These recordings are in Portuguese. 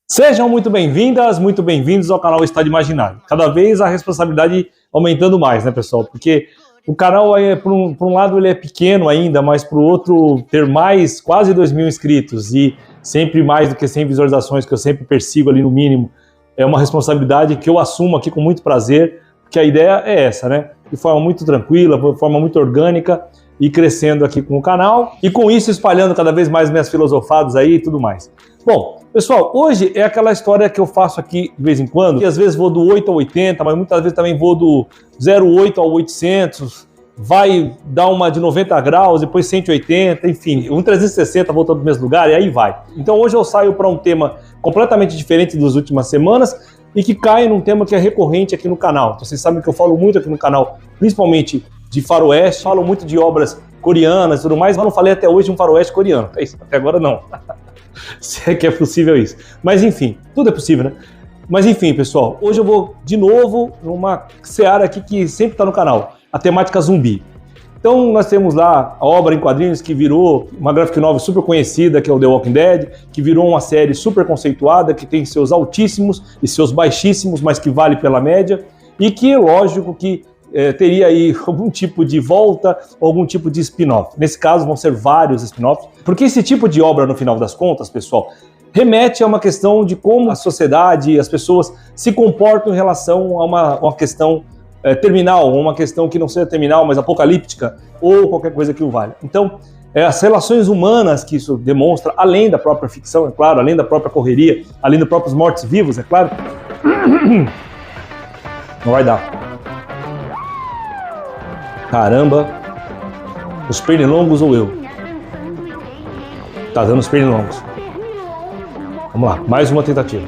Sejam muito bem-vindas, muito bem-vindos ao canal Estado Imaginário. Cada vez a responsabilidade aumentando mais, né, pessoal? Porque o canal, por um lado, ele é pequeno ainda, mas por outro, ter mais, quase 2.000 inscritos e sempre mais do que 100 visualizações, que eu sempre persigo ali no mínimo, é uma responsabilidade que eu assumo aqui com muito prazer, porque a ideia é essa, né? De forma muito tranquila, de forma muito orgânica, e crescendo aqui com o canal, e com isso espalhando cada vez mais minhas filosofadas aí e tudo mais. Bom, pessoal, hoje é aquela história que eu faço aqui de vez em quando, que às vezes vou do 8 ao 80, mas muitas vezes também vou do 0,8 ao 800, vai dar uma de 90 graus, depois 180, enfim, um 360 voltando para o mesmo lugar, e aí vai. Então hoje eu saio para um tema completamente diferente das últimas semanas, e que cai num tema que é recorrente aqui no canal. Então, vocês sabem que eu falo muito aqui no canal, principalmente de faroeste, falo muito de obras coreanas e tudo mais, mas não falei até hoje de um faroeste coreano. É isso, até agora não. Se é que é possível isso. Mas enfim, tudo é possível, né? Mas enfim, pessoal, hoje eu vou de novo numa seara aqui que sempre está no canal, a temática zumbi. Então nós temos lá a obra em quadrinhos que virou uma graphic novel super conhecida, que é o The Walking Dead, que virou uma série super conceituada, que tem seus altíssimos e seus baixíssimos, mas que vale pela média, e que, lógico, que teria aí algum tipo de volta, algum tipo de spin-off. Nesse caso vão ser vários spin-offs, porque esse tipo de obra, no final das contas, pessoal, remete a uma questão de como a sociedade e as pessoas se comportam em relação a uma questão terminal, uma questão que não seja terminal, mas apocalíptica, ou qualquer coisa que o valha. Então, as relações humanas que isso demonstra, além da própria ficção, é claro, além da própria correria, além dos próprios mortos-vivos, é claro, não vai dar. Caramba, os pernilongos ou eu? Tá dando os pernilongos. Vamos lá, mais uma tentativa.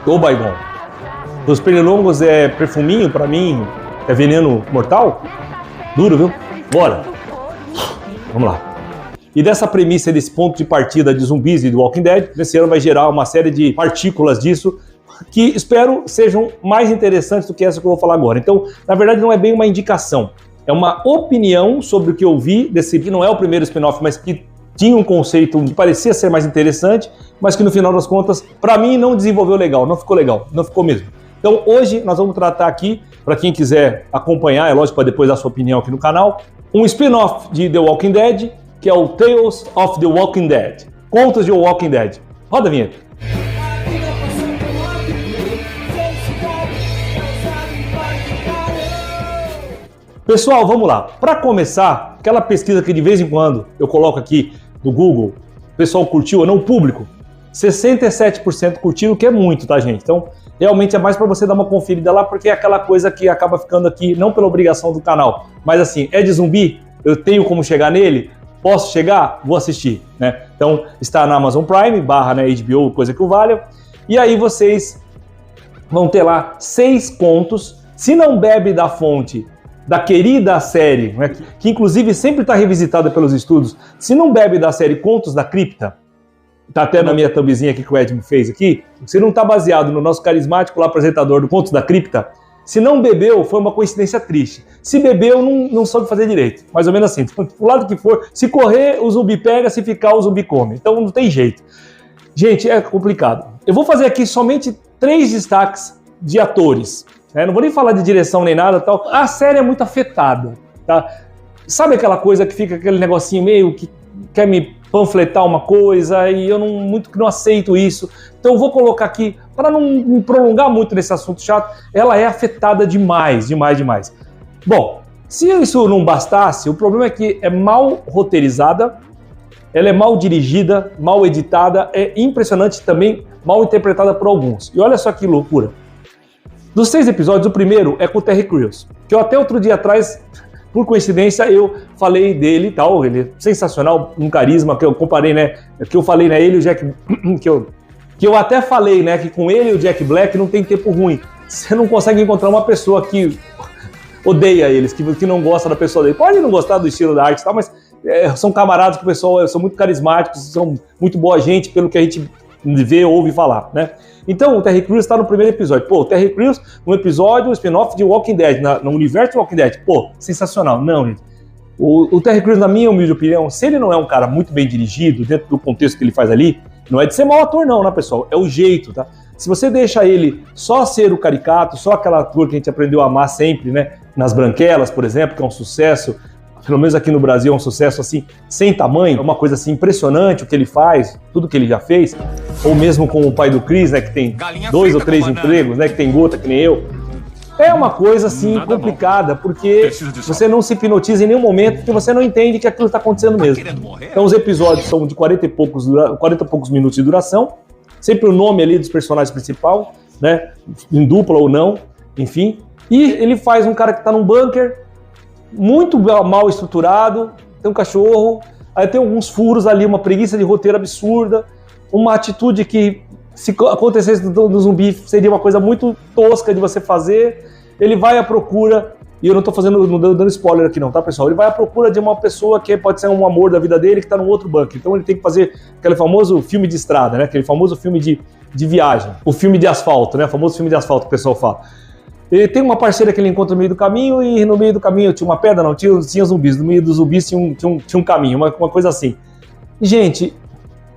Ô Baigon. Os pernilongos é perfuminho pra mim? É veneno mortal? Duro, viu? Bora! Vamos lá. E dessa premissa, desse ponto de partida de zumbis e do Walking Dead, esse ano vai gerar uma série de partículas disso que espero sejam mais interessantes do que essa que eu vou falar agora. Então, na verdade, não é bem uma indicação. É uma opinião sobre o que eu vi desse, que não é o primeiro spin-off, mas que tinha um conceito que parecia ser mais interessante, mas que no final das contas, para mim, não desenvolveu legal, não ficou mesmo. Então hoje nós vamos tratar aqui, para quem quiser acompanhar, é lógico, para depois dar sua opinião aqui no canal, um spin-off de The Walking Dead, que é o Tales of the Walking Dead, Contos de The Walking Dead. Roda a vinheta. Pessoal, vamos lá. Para começar, aquela pesquisa que de vez em quando eu coloco aqui do Google, o pessoal curtiu, ou não, o público, 67% curtiu, o que é muito, tá, gente? Então, realmente é mais para você dar uma conferida lá, porque é aquela coisa que acaba ficando aqui, não pela obrigação do canal, mas assim, é de zumbi? Eu tenho como chegar nele? Posso chegar? Vou assistir, né? Então, está na Amazon Prime, /HBO, coisa que o valha, e aí vocês vão ter lá 6 contos, se não bebe da fonte da querida série, né, que inclusive sempre está revisitada pelos estudos, se não bebe da série Contos da Cripta, tá até na minha thumbzinha aqui que o Edmo fez aqui, se não está baseado no nosso carismático apresentador do Contos da Cripta, se não bebeu, foi uma coincidência triste. Se bebeu, não soube fazer direito. Mais ou menos assim. Então, pro lado que for, se correr, o zumbi pega, se ficar, o zumbi come. Então não tem jeito. Gente, é complicado. Eu vou fazer aqui somente 3 destaques de atores. Não vou nem falar de direção nem nada, tal. A série é muito afetada, tá? Sabe aquela coisa que fica aquele negocinho meio que quer me panfletar uma coisa e eu não aceito isso. Então eu vou colocar aqui, para não me prolongar muito nesse assunto chato, ela é afetada demais. Bom, se isso não bastasse, o problema é que é mal roteirizada, ela é mal dirigida, mal editada, é impressionante também, mal interpretada por alguns. E olha só que loucura. Dos 6 episódios, o primeiro é com o Terry Crews, que eu até outro dia atrás, por coincidência, eu falei dele e tal, ele é sensacional, um carisma, que eu comparei, né, que eu falei, né, ele e o Jack, que eu até falei, né, que com ele e o Jack Black não tem tempo ruim, você não consegue encontrar uma pessoa que odeia eles, que não gosta da pessoa dele, pode não gostar do estilo da arte e tal, mas são camaradas que o pessoal, são muito carismáticos, são muito boa gente, pelo que a gente vê, ouve falar, né. Então, o Terry Crews está no primeiro episódio. Pô, o Terry Crews, um episódio, um spin-off de Walking Dead, no universo de Walking Dead. Pô, sensacional. Não, gente. O Terry Crews, na minha humilde opinião, se ele não é um cara muito bem dirigido, dentro do contexto que ele faz ali, não é de ser mau ator não, né, pessoal? É o jeito, tá? Se você deixa ele só ser o caricato, só aquela ator que a gente aprendeu a amar sempre, né? Nas Branquelas, por exemplo, que é um sucesso, pelo menos aqui no Brasil é um sucesso assim, sem tamanho, é uma coisa assim impressionante o que ele faz, tudo que ele já fez, ou mesmo com o pai do Chris, né, que tem 2 ou 3 empregos, né, que tem gota que nem eu. É uma coisa assim complicada, porque você não se hipnotiza em nenhum momento, porque você não entende que aquilo está acontecendo mesmo. Então os episódios são de 40 e poucos minutos de duração, sempre o nome ali dos personagens principais, né, em dupla ou não, enfim. E ele faz um cara que está num bunker, muito mal estruturado, tem um cachorro, aí tem alguns furos ali, uma preguiça de roteiro absurda, uma atitude que, se acontecesse no zumbi, seria uma coisa muito tosca de você fazer. Ele vai à procura, e eu não tô dando spoiler aqui não, tá, pessoal? Ele vai à procura de uma pessoa que pode ser um amor da vida dele, que tá num outro bunker. Então ele tem que fazer aquele famoso filme de estrada, né? Aquele famoso filme de viagem. O filme de asfalto, né? O famoso filme de asfalto que o pessoal fala. Ele tem uma parceira que ele encontra no meio do caminho, e no meio do caminho tinha uma pedra, não, tinha zumbis. No meio dos zumbis tinha um caminho, uma coisa assim. Gente,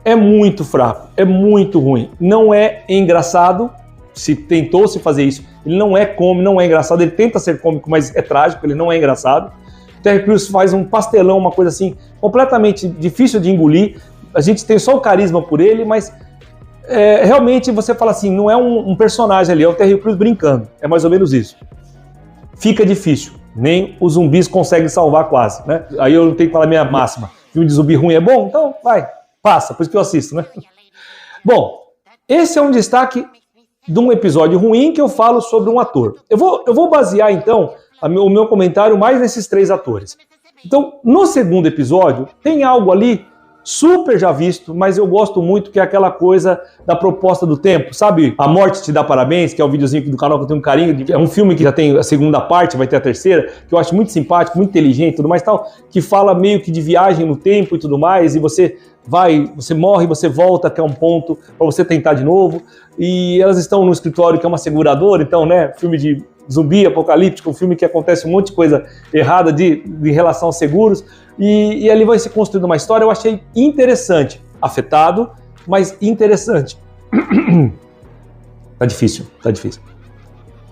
é muito fraco, é muito ruim. Não é engraçado, se tentou se fazer isso. Ele não é cômico, não é engraçado. Ele tenta ser cômico, mas é trágico, ele não é engraçado. O Terry Crews faz um pastelão, uma coisa assim, completamente difícil de engolir. A gente tem só o carisma por ele, mas realmente você fala assim, não é um personagem ali, é o Terry Crews brincando. É mais ou menos isso. Fica difícil. Nem os zumbis conseguem salvar quase, né? Aí eu não tenho que falar minha máxima. Filme de zumbi ruim é bom? Então vai, passa, por isso que eu assisto, né? Bom, esse é um destaque de um episódio ruim que eu falo sobre um ator. Eu vou basear, então, o meu comentário mais nesses 3 atores. Então, no segundo episódio, tem algo ali super já visto, mas eu gosto muito, que é aquela coisa da proposta do tempo, sabe? A Morte Te Dá Parabéns, que é o videozinho do canal que eu tenho um carinho, é um filme que já tem a segunda parte, vai ter a terceira, que eu acho muito simpático, muito inteligente e tudo mais tal, que fala meio que de viagem no tempo e tudo mais, e você morre, você volta até um ponto para você tentar de novo, e elas estão no escritório que é uma seguradora, então, né, filme de zumbi, apocalíptico, um filme que acontece um monte de coisa errada de relação aos seguros, e ali vai se construindo uma história. Eu achei interessante, afetado, mas interessante. Tá difícil,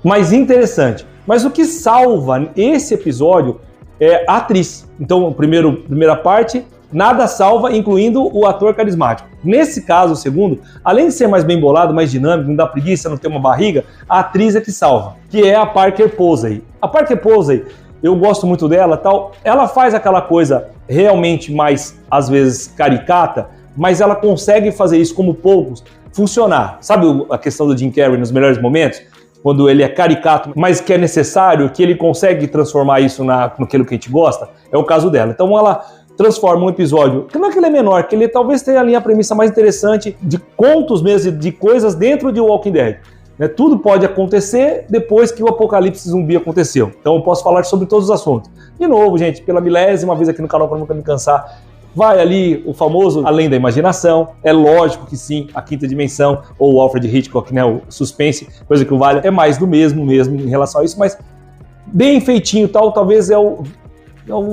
mas interessante. Mas o que salva esse episódio é a atriz. Então, primeira parte, nada salva, incluindo o ator carismático. Nesse caso, o segundo, além de ser mais bem bolado, mais dinâmico, não dá preguiça, não ter uma barriga, a atriz é que salva, que é a Parker Posey. A Parker Posey, eu gosto muito dela, tal. Ela faz aquela coisa realmente mais, às vezes, caricata, mas ela consegue fazer isso como poucos, funcionar. Sabe a questão do Jim Carrey nos melhores momentos? Quando ele é caricato, mas que é necessário, que ele consegue transformar isso naquilo que a gente gosta? É o caso dela. Então ela transforma um episódio, que não é que ele é menor, que ele talvez tenha ali a premissa mais interessante de contos mesmo, de coisas dentro de Walking Dead. Tudo pode acontecer depois que o apocalipse zumbi aconteceu. Então eu posso falar sobre todos os assuntos. De novo, gente, pela 1000ª vez aqui no canal para nunca me cansar, vai ali o famoso Além da Imaginação. É lógico que sim, a Quinta Dimensão, ou o Alfred Hitchcock, né, o suspense, coisa que vale, é mais do mesmo em relação a isso, mas bem feitinho tal, talvez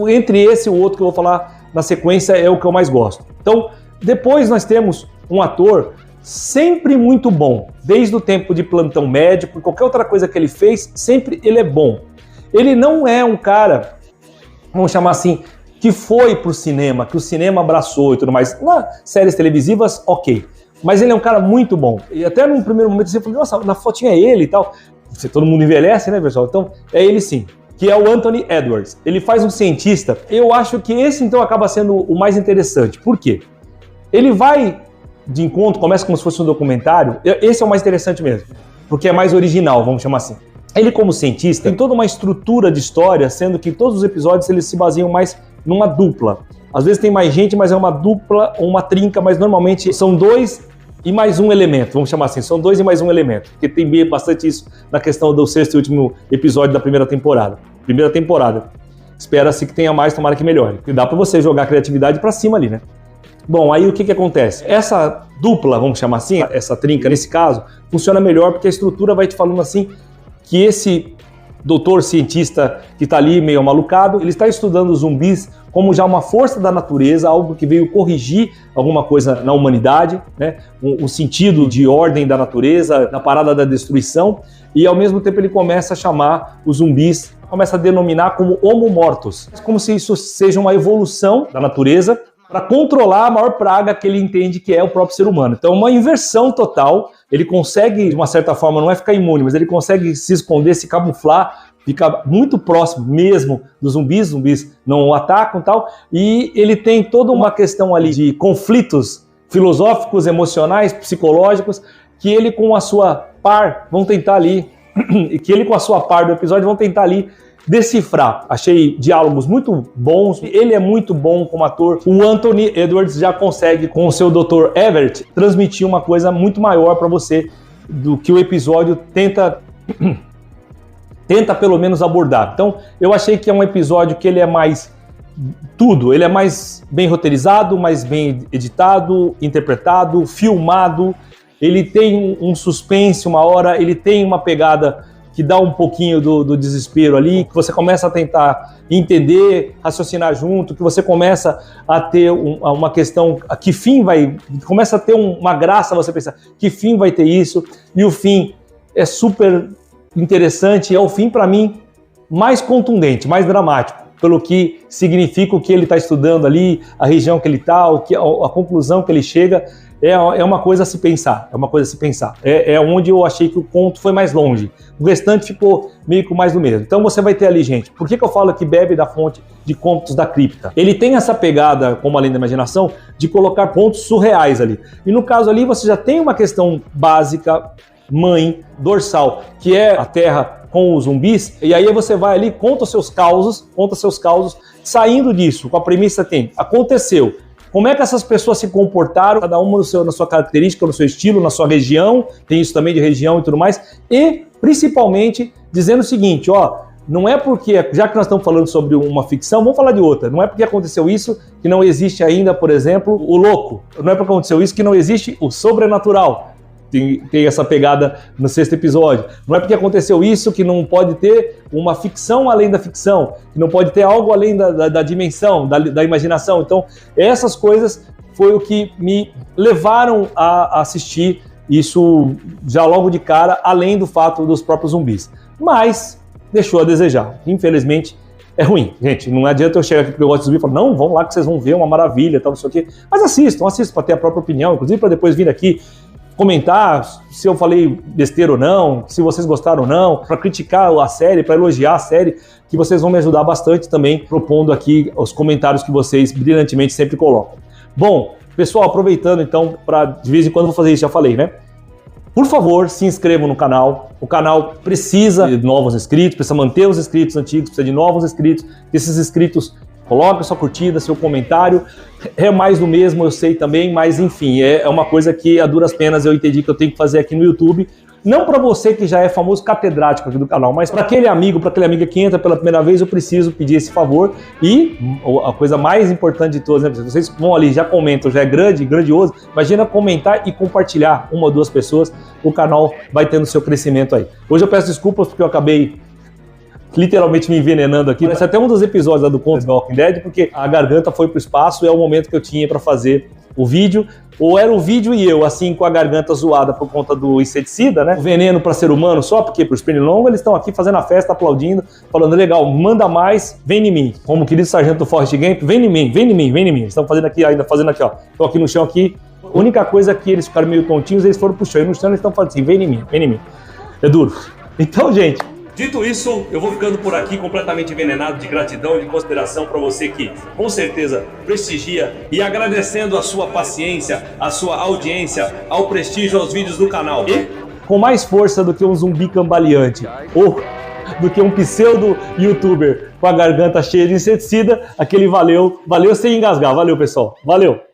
entre esse e o outro que eu vou falar na sequência é o que eu mais gosto. Então, depois nós temos um ator sempre muito bom, desde o tempo de Plantão Médico, qualquer outra coisa que ele fez, sempre ele é bom. Ele não é um cara, vamos chamar assim, que foi pro cinema, que o cinema abraçou e tudo mais. Nas séries televisivas, ok. Mas ele é um cara muito bom. E até num primeiro momento você falou, nossa, na fotinha é ele e tal. Todo mundo envelhece, né, pessoal? Então, é ele sim. Que é o Anthony Edwards. Ele faz um cientista. Eu acho que esse, então, acaba sendo o mais interessante. Por quê? Ele vai de encontro, começa como se fosse um documentário. Esse é o mais interessante mesmo, porque é mais original, vamos chamar assim. Ele, como cientista, tem toda uma estrutura de história, sendo que todos os episódios eles se baseiam mais numa dupla. Às vezes tem mais gente, mas é uma dupla ou uma trinca, mas normalmente são 2 e mais um elemento, vamos chamar assim, são 2 e mais um elemento, porque tem bastante isso na questão do 6º e último episódio da primeira temporada. Espera-se que tenha mais, tomara que melhore, porque dá pra você jogar a criatividade pra cima ali, né? Bom, aí o que acontece? Essa dupla, vamos chamar assim, essa trinca nesse caso, funciona melhor porque a estrutura vai te falando assim que esse doutor cientista que está ali meio malucado, ele está estudando os zumbis como já uma força da natureza, algo que veio corrigir alguma coisa na humanidade, né? Um sentido de ordem da natureza, na parada da destruição, e ao mesmo tempo ele começa a chamar os zumbis, começa a denominar como homo mortos, como se isso seja uma evolução da natureza para controlar a maior praga que ele entende que é o próprio ser humano. Então, uma inversão total. Ele consegue, de uma certa forma, não é ficar imune, mas ele consegue se esconder, se camuflar, fica muito próximo mesmo dos zumbis, não o atacam e tal, e ele tem toda uma questão ali de conflitos filosóficos, emocionais, psicológicos, que ele com a sua par vão tentar ali, que ele com a sua par do episódio vão tentar ali decifrar. Achei diálogos muito bons, ele é muito bom como ator. O Anthony Edwards já consegue, com o seu Dr. Everett, transmitir uma coisa muito maior para você do que o episódio tenta pelo menos abordar. Então, eu achei que é um episódio que ele é mais tudo, ele é mais bem roteirizado, mais bem editado, interpretado, filmado, ele tem um suspense uma hora, ele tem uma pegada que dá um pouquinho do desespero ali, que você começa a tentar entender, raciocinar junto, que você começa a ter uma questão, que fim vai, começa a ter uma graça você pensar, que fim vai ter isso, e o fim é super interessante, é o fim para mim mais contundente, mais dramático, pelo que significa o que ele está estudando ali, a região que ele está, a conclusão que ele chega, é uma coisa a se pensar, é onde eu achei que o conto foi mais longe, o restante ficou meio que mais do mesmo. Então você vai ter ali, gente, por que eu falo que bebe da fonte de Contos da Cripta? Ele tem essa pegada, como Além da Imaginação, de colocar pontos surreais ali, e no caso ali você já tem uma questão básica, mãe, dorsal, que é a Terra com os zumbis, e aí você vai ali, conta seus causos, saindo disso, com a premissa aconteceu, como é que essas pessoas se comportaram, cada uma na sua característica, no seu estilo, na sua região, tem isso também de região e tudo mais, e principalmente dizendo o seguinte, não é porque, já que nós estamos falando sobre uma ficção, vamos falar de outra, não é porque aconteceu isso que não existe ainda, por exemplo, o louco, não é porque aconteceu isso que não existe o sobrenatural. Tem essa pegada no 6º episódio. Não é porque aconteceu isso que não pode ter uma ficção além da ficção, que não pode ter algo além da dimensão, da imaginação. Então, essas coisas foi o que me levaram a assistir isso já logo de cara, além do fato dos próprios zumbis. Mas deixou a desejar. Infelizmente, é ruim. Gente, não adianta eu chegar aqui porque eu gosto de zumbi e falar, não, vão lá que vocês vão ver uma maravilha, tal, não sei o quê. Mas assistam para ter a própria opinião, inclusive para depois vir aqui comentar se eu falei besteira ou não, se vocês gostaram ou não, para criticar a série, para elogiar a série, que vocês vão me ajudar bastante também, propondo aqui os comentários que vocês brilhantemente sempre colocam. Bom, pessoal, aproveitando então, para de vez em quando eu vou fazer isso, já falei, né? Por favor, se inscrevam no canal. O canal precisa de novos inscritos, precisa manter os inscritos antigos, precisa de novos inscritos. Esses inscritos, coloque sua curtida, seu comentário. É mais do mesmo, eu sei também, mas enfim, é uma coisa que a duras penas eu entendi que eu tenho que fazer aqui no YouTube. Não para você que já é famoso catedrático aqui do canal, mas para aquele amigo, para aquela amiga que entra pela primeira vez, eu preciso pedir esse favor. E a coisa mais importante de todas, né? Vocês vão ali, já comentam, já é grandioso. Imagina comentar e compartilhar uma ou duas pessoas, o canal vai tendo seu crescimento aí. Hoje eu peço desculpas porque eu acabei literalmente me envenenando aqui. Parece até um dos episódios lá do Contos do Walking Dead, porque a garganta foi pro espaço e é o momento que eu tinha para fazer o vídeo. Ou era o vídeo e eu, assim, com a garganta zoada por conta do inseticida, né? O veneno para ser humano só, porque pros pernilongos eles estão aqui fazendo a festa, aplaudindo, falando, legal, manda mais, vem em mim. Como o querido sargento do Forrest Gump, vem em mim, vem em mim, vem em mim. Eles estão fazendo aqui, ainda fazendo aqui, ó. Estão aqui no chão aqui. A única coisa que eles ficaram meio tontinhos, eles foram pro chão. E no chão eles estão falando assim, vem em mim, vem em mim. É duro. Então, gente, dito isso, eu vou ficando por aqui completamente envenenado de gratidão e de consideração para você que, com certeza, prestigia e agradecendo a sua paciência, a sua audiência, ao prestígio aos vídeos do canal. E com mais força do que um zumbi cambaleante ou do que um pseudo-youtuber com a garganta cheia de inseticida, aquele valeu sem engasgar. Valeu, pessoal. Valeu!